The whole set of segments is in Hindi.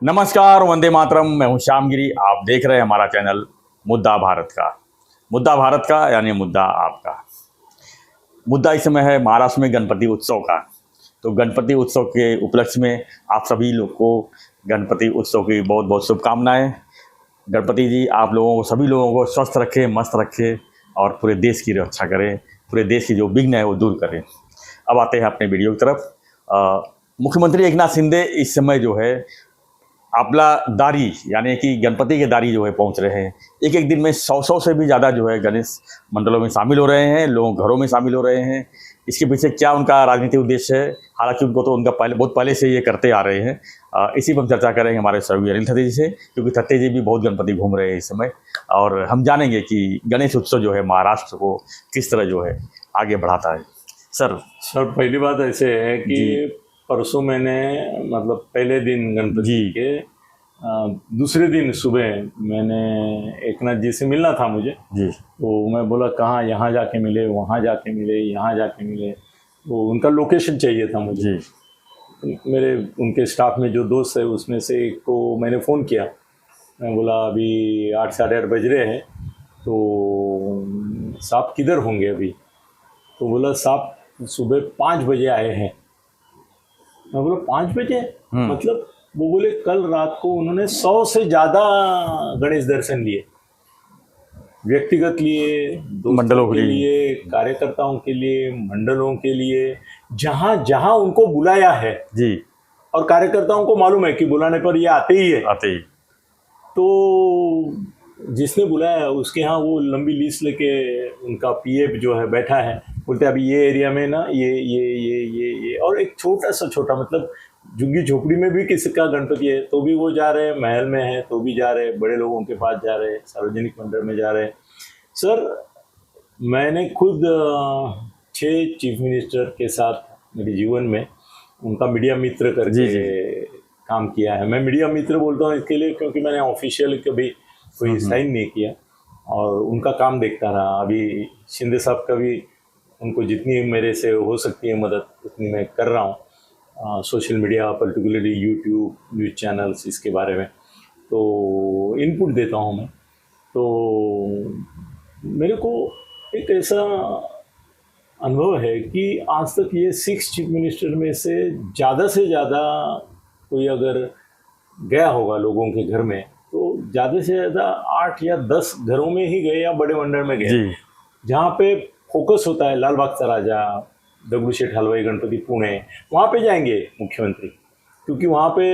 नमस्कार, वंदे मातरम। मैं हूं श्यामगिरी। आप देख रहे हैं हमारा चैनल मुद्दा भारत का। मुद्दा भारत का यानी मुद्दा आपका। मुद्दा इस समय है महाराष्ट्र में गणपति उत्सव का। तो गणपति उत्सव के उपलक्ष्य में आप सभी लोग को गणपति उत्सव की बहुत बहुत शुभकामनाएं। गणपति जी आप लोगों को, सभी लोगों को स्वस्थ रखें, मस्त रखें और पूरे देश की रक्षा करें, पूरे देश की जो विघ्न है वो दूर करें। अब आते हैं अपने वीडियो की तरफ। मुख्यमंत्री एकनाथ शिंदे इस समय जो है आपला दारी यानी कि गणपति के दारी जो है पहुंच रहे हैं। एक एक दिन में 100 से भी ज़्यादा जो है गणेश मंडलों में शामिल हो रहे हैं, लोग घरों में शामिल हो रहे हैं। इसके पीछे क्या उनका राजनीतिक उद्देश्य है, हालांकि उनको तो उनका बहुत पहले से ये करते आ रहे हैं। इसी पर हम चर्चा करेंगे हमारे सहयोगी अनिल थत्ते जी से, क्योंकि थत्ते जी भी बहुत गणपति घूम रहे हैं इस समय। और हम जानेंगे कि गणेश उत्सव जो है महाराष्ट्र को किस तरह जो है आगे बढ़ाता है। सर पहली बात ऐसे है कि परसों मैंने मतलब पहले दिन गणपति के दूसरे दिन सुबह मैंने एकनाथ जी से मिलना था मुझे जी। तो मैं बोला कहाँ, यहाँ जाके मिले, वहाँ जाके मिले, यहाँ जाके मिले। तो उनका लोकेशन चाहिए था मुझे जी। मेरे उनके स्टाफ में जो दोस्त है उसमें से एक को मैंने फ़ोन किया। मैं बोला अभी 8 साढ़े 8 बज रहे हैं, तो साहब किधर होंगे अभी? तो बोला साहब सुबह 5 बजे आए हैं। मैं बोला 5 बजे मतलब? वो बोले कल रात को उन्होंने 100 से ज़्यादा गणेश दर्शन लिए, व्यक्तिगत लिए, मंडलों के लिए, कार्यकर्ताओं के लिए, मंडलों के लिए, जहाँ जहाँ उनको बुलाया है जी। और कार्यकर्ताओं को मालूम है कि बुलाने पर ये आते ही है, आते ही। तो जिसने बुलाया उसके यहाँ वो लंबी लिस्ट लेके उनका पीए जो है बैठा है, बोलते अभी ये एरिया में ना ये और एक छोटा मतलब झुग्गी झोपड़ी में भी किसी का गणपति है तो भी वो जा रहे हैं, महल में है तो भी जा रहे हैं, बड़े लोगों के पास जा रहे हैं, सार्वजनिक मंदिर में जा रहे हैं। सर मैंने खुद 6 चीफ मिनिस्टर के साथ मेरे जीवन में उनका मीडिया मित्र करके काम किया है। मैं मीडिया मित्र बोलता हूँ इसके लिए क्योंकि मैंने ऑफिशियल कभी कोई साइन नहीं किया और उनका काम देखता रहा। अभी शिंदे साहब का भी उनको जितनी मेरे से हो सकती है मदद उतनी मैं कर रहा हूँ। Social media particularly YouTube, news channels, इसके बारे में तो इनपुट देता हूँ मैं। तो मेरे को एक ऐसा अनुभव है कि आज तक ये 6 चीफ मिनिस्टर में से ज़्यादा कोई अगर गया होगा लोगों के घर में तो ज़्यादा से ज़्यादा 8 या 10 घरों में ही गए या बड़े मंडल में गए, जहाँ पे फोकस होता है लाल बाग चा राजा, दगड़ूशेठ हलवाई गणपति पुणे, वहाँ पे जाएंगे मुख्यमंत्री, क्योंकि वहाँ पे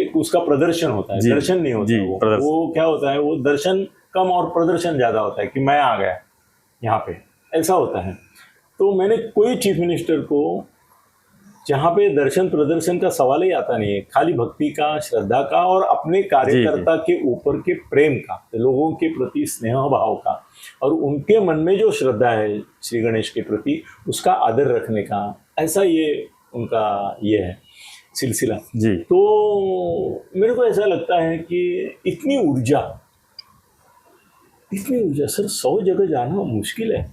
एक उसका प्रदर्शन होता है, दर्शन नहीं होता। वो क्या होता है, वो दर्शन कम और प्रदर्शन ज़्यादा होता है कि मैं आ गया यहाँ पे, ऐसा होता है। तो मैंने कोई चीफ मिनिस्टर को जहाँ पे दर्शन प्रदर्शन का सवाल ही आता नहीं है, खाली भक्ति का, श्रद्धा का और अपने कार्यकर्ता के ऊपर के प्रेम का, लोगों के प्रति स्नेह भाव का और उनके मन में जो श्रद्धा है श्री गणेश के प्रति उसका आदर रखने का, ऐसा ये उनका ये है सिलसिला जी। तो मेरे को ऐसा लगता है कि इतनी ऊर्जा सर 100 जगह जाना मुश्किल है।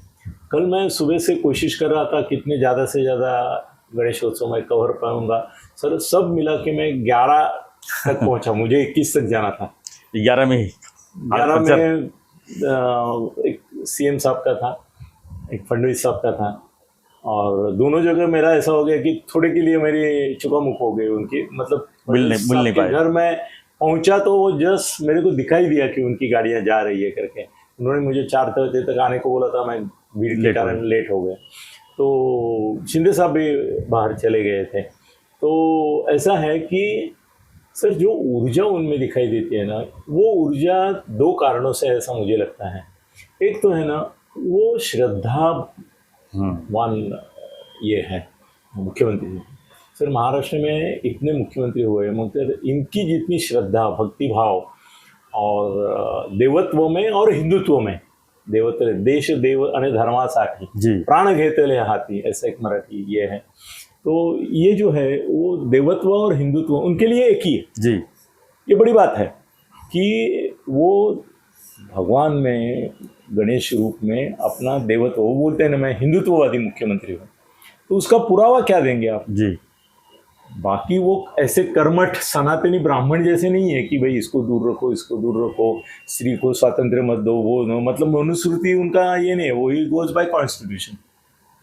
कल मैं सुबह से कोशिश कर रहा था कितने ज़्यादा से ज़्यादा गणेशोत्सव में कवर पाऊंगा। सर सब मिला के मैं 11 तक पहुंचा, मुझे 21 तक जाना था। 11 में एक सीएम साहब का था, एक फडणवीस साहब का था और दोनों जगह मेरा ऐसा हो गया कि थोड़े के लिए मेरी चुकामुक हो गई उनकी, मतलब मिल नहीं पाए। घर में पहुंचा तो वो जस्ट मेरे को दिखाई दिया कि उनकी गाड़ियां जा रही है करके। उन्होंने मुझे 4 बजे तक आने को बोला था, मैं भीड़ के कारण लेट हो गया। तो शिंदे साहब भी बाहर चले गए थे। तो ऐसा है कि सर जो ऊर्जा उनमें दिखाई देती है ना, वो ऊर्जा 2 कारणों से ऐसा मुझे लगता है। एक तो है ना वो श्रद्धावान ये है मुख्यमंत्री। सर महाराष्ट्र में इतने मुख्यमंत्री हुए, मतलब इनकी जितनी श्रद्धा, भक्ति भाव और देवत्व में और हिंदुत्व में, देवत्व देश देव आणि धर्मासाठी प्राण घेतले हाती, ऐसा एक मराठी ये है। तो ये जो है वो देवत्व और हिंदुत्व उनके लिए एक ही है जी। ये बड़ी बात है कि वो भगवान में गणेश रूप में अपना देवत्व, वो बोलते हैं ना मैं हिंदुत्ववादी मुख्यमंत्री हूँ, तो उसका पुरावा क्या देंगे आप जी? बाकी वो ऐसे कर्मठ सनातनी ब्राह्मण जैसे नहीं है कि भाई इसको दूर रखो, इसको दूर रखो, स्त्री को स्वातंत्र्य मत दो, वो no, मतलब मनुस्मृति उनका ये नहीं है, वो he goes by constitution.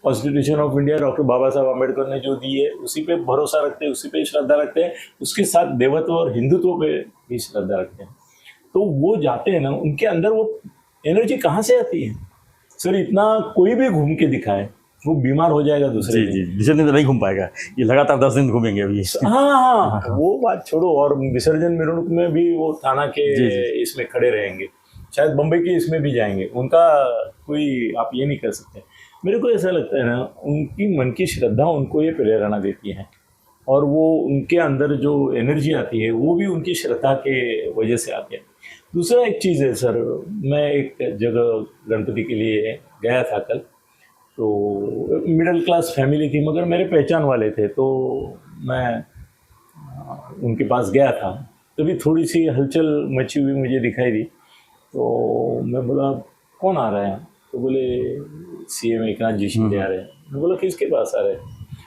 Constitution of India doctor Baba Saheb Ambedkar ने जो दी है उसी पे भरोसा रखते हैं, उसी पे श्रद्धा रखते हैं, उसके साथ देवत्व और हिंदुत्व पे भी श्रद्धा रखते हैं। तो वो जाते हैं ना, उनके अंदर वो एनर्जी कहाँ से आती है सर? इतना कोई भी घूम के दिखाए वो बीमार हो जाएगा दूसरे दिन। जी, विसर्जन तो नहीं घूम पाएगा, ये लगातार 10 दिन घूमेंगे अभी। हाँ, वो बात छोड़ो, और विसर्जन मेरुक में भी वो थाना के इसमें खड़े रहेंगे, शायद बम्बई के इसमें भी जाएंगे, उनका कोई आप ये नहीं कर सकते। मेरे को ऐसा लगता है ना, उनकी मन की श्रद्धा उनको ये प्रेरणा देती है, और वो उनके अंदर जो एनर्जी आती है वो भी उनकी श्रद्धा के वजह से आती है। दूसरा एक चीज़ है सर, मैं एक जगह गणपति के लिए गया था कल, तो मिडिल क्लास फैमिली थी मगर मेरे पहचान वाले थे, तो मैं उनके पास गया था, तभी थोड़ी सी हलचल मची हुई मुझे दिखाई दी। तो मैं बोला कौन आ रहा है? तो बोले सीएम एकनाथ जी शिंदे आ रहे हैं। मैं बोला किसके पास आ रहे हैं?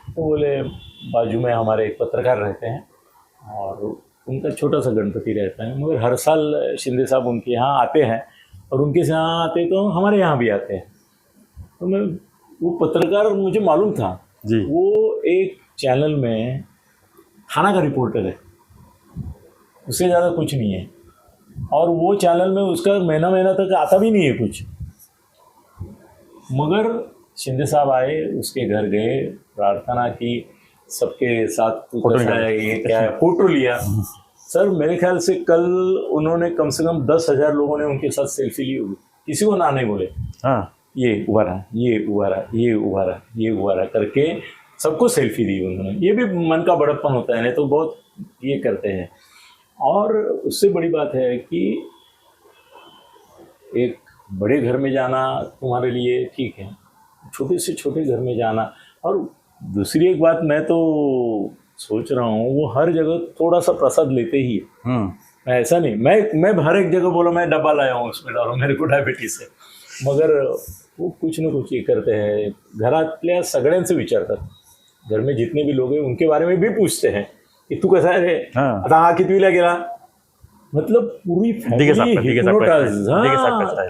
तो बोले बाजू में हमारे एक पत्रकार रहते हैं और उनका छोटा सा गणपति रहता है, मगर हर साल शिंदे साहब उनके यहाँ आते हैं, और उनके यहाँ आते तो हमारे यहाँ भी आते हैं। तो मैं, वो पत्रकार मुझे मालूम था जी, वो एक चैनल में थाना का रिपोर्टर है, उससे ज़्यादा कुछ नहीं है, और वो चैनल में उसका महीना तक आता भी नहीं है कुछ। मगर शिंदे साहब आए, उसके घर गए, प्रार्थना की, सबके साथ क्या है, फोटो लिया। सर मेरे ख्याल से कल उन्होंने कम से कम 10,000 लोगों ने उनके साथ सेल्फी ली होगी, किसी को ना नहीं बोले। हाँ, ये उभारा, ये उभारा, ये उभारा, ये उभारा करके सबको सेल्फी दी उन्होंने। ये भी मन का बड़प्पन होता है, नहीं तो बहुत ये करते हैं। और उससे बड़ी बात है कि एक बड़े घर में जाना तुम्हारे लिए ठीक है, छोटे से छोटे घर में जाना। और दूसरी एक बात मैं तो सोच रहा हूँ, वो हर जगह थोड़ा सा प्रसाद लेते ही है। मैं ऐसा नहीं, मैं हर एक जगह बोलो मैं डब्बा लाया हूँ उसमें डालो, मेरे को डायबिटीज है, मगर वो कुछ ना कुछ ये करते हैं। घरातल्या सगळ्यांचं विचारतात, घर में जितने भी लोग हैं उनके बारे में भी पूछते हैं कि तू कसा आहे रे, आता हा कितवीला गेला, मतलब पूरी फॅमिली,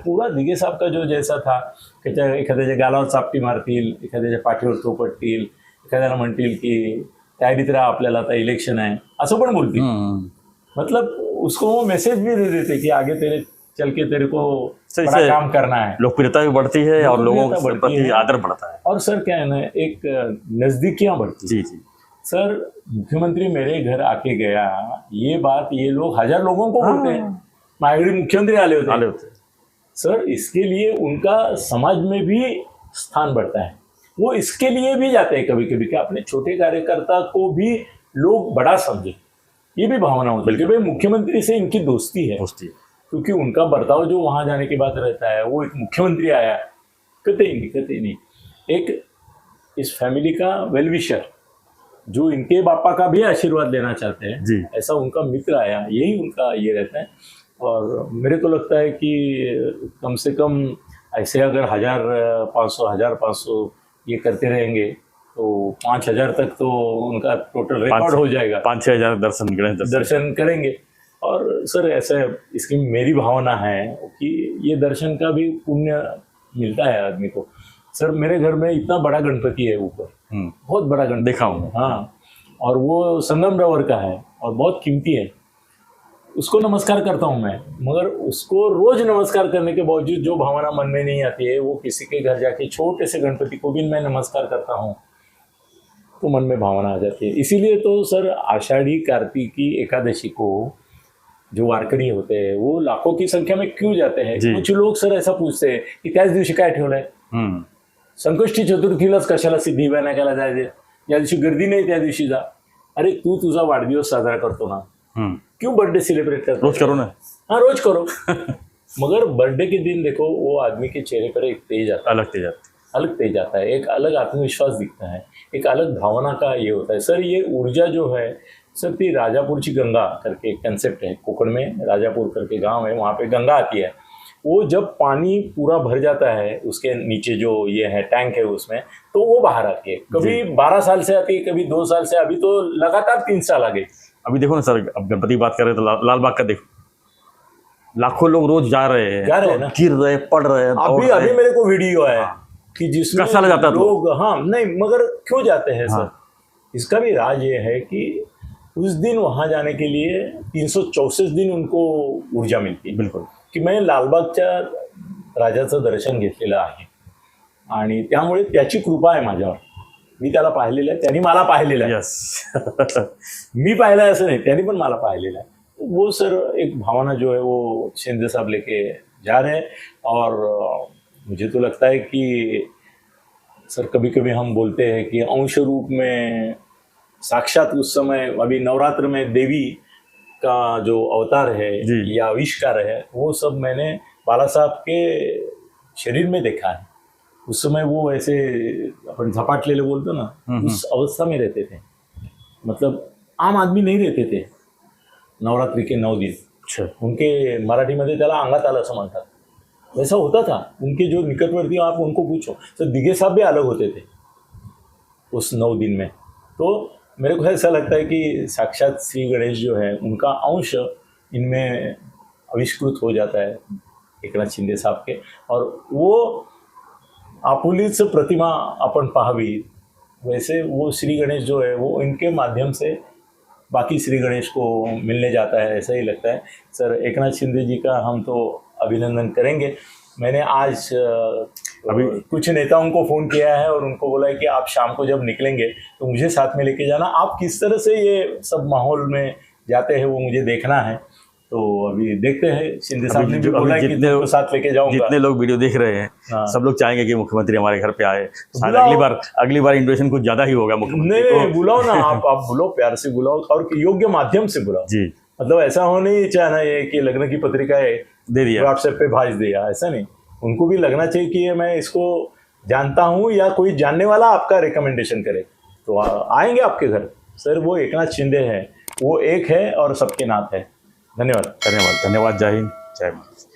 पूरा दिघे साहब का जो जैसा था, त्याच्या एखाद्याच्या गालावर चापटी मारतील, एखाद्याच्या पाठीवर थोपटतील, एखाद्याला म्हणतील की तयारीत राहा आपल्याला आता इलेक्शन आहे, असं पण बोलतील। मतलब उसको वो मैसेज भी दे देते कि आगे तेरे चल के तेरे को बड़ा काम करना है, लोकप्रियता भी बढ़ती है और लोगों के प्रति आदर बढ़ता है, और सर क्या है ना, एक नजदीकियां बढ़ती। जी जी सर, मुख्यमंत्री मेरे घर आके गया, ये बात ये लोग 1000 लोगों को बोलते हैं, माझ्याकडे मुख्यमंत्री आले होते सर, इसके लिए उनका समाज में भी स्थान बढ़ता है। वो इसके लिए भी जाते हैं कभी कभी कि अपने छोटे कार्यकर्ता को भी लोग बड़ा समझे, ये भी भावना होती है कि भाई मुख्यमंत्री से इनकी दोस्ती है, क्योंकि उनका बर्ताव जो वहां जाने के बाद रहता है, वो एक मुख्यमंत्री आया, कतई नहीं एक इस फैमिली का वेलविशर, जो इनके बापा का भी आशीर्वाद लेना चाहते हैं, ऐसा उनका मित्र आया, यही उनका ये रहता है। और मेरे को लगता है कि कम से कम ऐसे अगर 1500 ये करते रहेंगे तो 5000 तक तो उनका टोटल रिकॉर्ड हो जाएगा, 5-6 हजार दर्शन करेंगे। और सर ऐसा है, इसकी मेरी भावना है कि ये दर्शन का भी पुण्य मिलता है आदमी को। सर मेरे घर में इतना बड़ा गणपति है ऊपर, बहुत बड़ा गणपति देखा हूँ, हाँ, और वो संगमरमर का है और बहुत कीमती है, उसको नमस्कार करता हूँ मैं। मगर उसको रोज नमस्कार करने के बावजूद जो भावना मन में नहीं आती है, वो किसी के घर जाके छोटे से गणपति को भी मैं नमस्कार करता हूँ तो मन में भावना आ जाती है। इसीलिए तो सर आषाढ़ी कार्तिकी एकादशी को जो वारकरी होते हैं वो लाखों की संख्या में क्यों जाते हैं? कुछ लोग सर ऐसा पूछते हैं की त्याच दिवशी काय ठेवलंय, संकष्टी चतुर्थीलाच कशाला सिद्धिविनायकाला जायचे, ज्या दिवशी गर्दी नाही त्या दिवशी जा। अरे तू तुझा वाढदिवस साजरा करतो ना, क्यों बर्थडे सेलिब्रेट करता? रोज करो ना। हाँ रोज करो मगर बर्थडे के दिन देखो वो आदमी के चेहरे पर एक तेज आता है, अलग तेज आता है, एक अलग आत्मविश्वास दिखता है, एक अलग भावना का ये होता है। सर ये ऊर्जा जो है सर, ती राजापूरची गंगा करके एक कंसेप्ट है, कोकण में राजापूर करके गांव है, वहाँ पे गंगा आती है। वो जब पानी पूरा भर जाता है उसके नीचे जो ये है टैंक है उसमें, तो वो बाहर आती है। कभी 12 साल से आती है, कभी 2 साल से, अभी तो लगातार 3 साल आ गई। अभी देखो ना सर, अब गणपति की बात कर रहे हैं तो लाल बाग का देखो, लाखों लोग रोज जा रहे हैं ना, गिर रहे, पड़ रहे हैं। अभी मेरे को वीडियो है कि जिसमें कैसा जाता है लोग, हाँ नहीं, मगर क्यों जाते हैं सर? इसका भी राज ये है कि उस दिन वहां जाने के लिए 364 दिन उनको ऊर्जा मिळते। बिलकुल, की मैं लालबागच्या राजाचं दर्शन घेतलेलं आहे आणि त्यामुळे त्याची कृपा आहे माझ्यावर। मी त्याला पाहिलेलं आहे, त्यांनी मला पाहिलेलं आहे। यस मी पाहिलं आहे असं नाही, त्यांनी पण मला पाहिलेलं आहे। वो सर एक भावना जो है वो शिंदे साहब लेके जा रहे हैं। और मुझे तो लगता है कि सर कभी कभी हम बोलते हैं कि अंश रूप में साक्षात उस समय अभी नवरात्र में देवी का जो अवतार है या आविष्कार है, वो सब मैंने बाला साहब के शरीर में देखा है। उस समय वो ऐसे अपन झपाटलेले बोलते ना, उस अवस्था में रहते थे। मतलब आम आदमी नहीं रहते थे नवरात्रि के 9 दिन। उनके मराठीमध्ये त्याला अंगात आलं असं म्हणतात, वैसा होता था। उनके जो निकटवर्ती आप उनको पूछो, तो दिघे साहब भी अलग होते थे उस 9 दिन में। तो मेरे को ऐसा लगता है कि साक्षात श्री गणेश जो है उनका अंश इनमें आविष्कृत हो जाता है एकनाथ शिंदे साहब के। और वो आपुलीच प्रतिमा अपन पाहावी, वैसे वो श्री गणेश जो है वो इनके माध्यम से बाकी श्री गणेश को मिलने जाता है, ऐसा ही लगता है। सर एकनाथ शिंदे जी का हम तो अभिनंदन करेंगे। मैंने आज अभी कुछ नेताओं को फ़ोन किया है और उनको बोला है कि आप शाम को जब निकलेंगे तो मुझे साथ में लेके जाना। आप किस तरह से ये सब माहौल में जाते हैं वो मुझे देखना है। तो अभी देखते हैं, शिंदे साहब ने भी बोला कि तुमको साथ लेके जाऊंगा। जितने लोग वीडियो देख रहे हैं सब लोग चाहेंगे कि मुख्यमंत्री हमारे घर पे आए। शायद अगली बार इन्विटेशन कुछ ज्यादा ही होगा मुख्यमंत्री को। नहीं, बुलाओ ना आप बुलाओ, प्यार से बुलाओ और योग्य माध्यम से बुलाओ जी। मतलब ऐसा हो नहीं चाहना ये कि लग्न की पत्रिकाएं दे दिया, व्हाट्सएप पे भेज दिया, ऐसा नहीं। उनको भी लगना चाहिए कि ये मैं इसको जानता हूँ या कोई जानने वाला आपका रिकमेंडेशन करे तो आएंगे आपके घर। सर वो एकनाथ शिंदे है, वो एक है और सबके नाथ है। धन्यवाद। जय हिंद, जय भारत।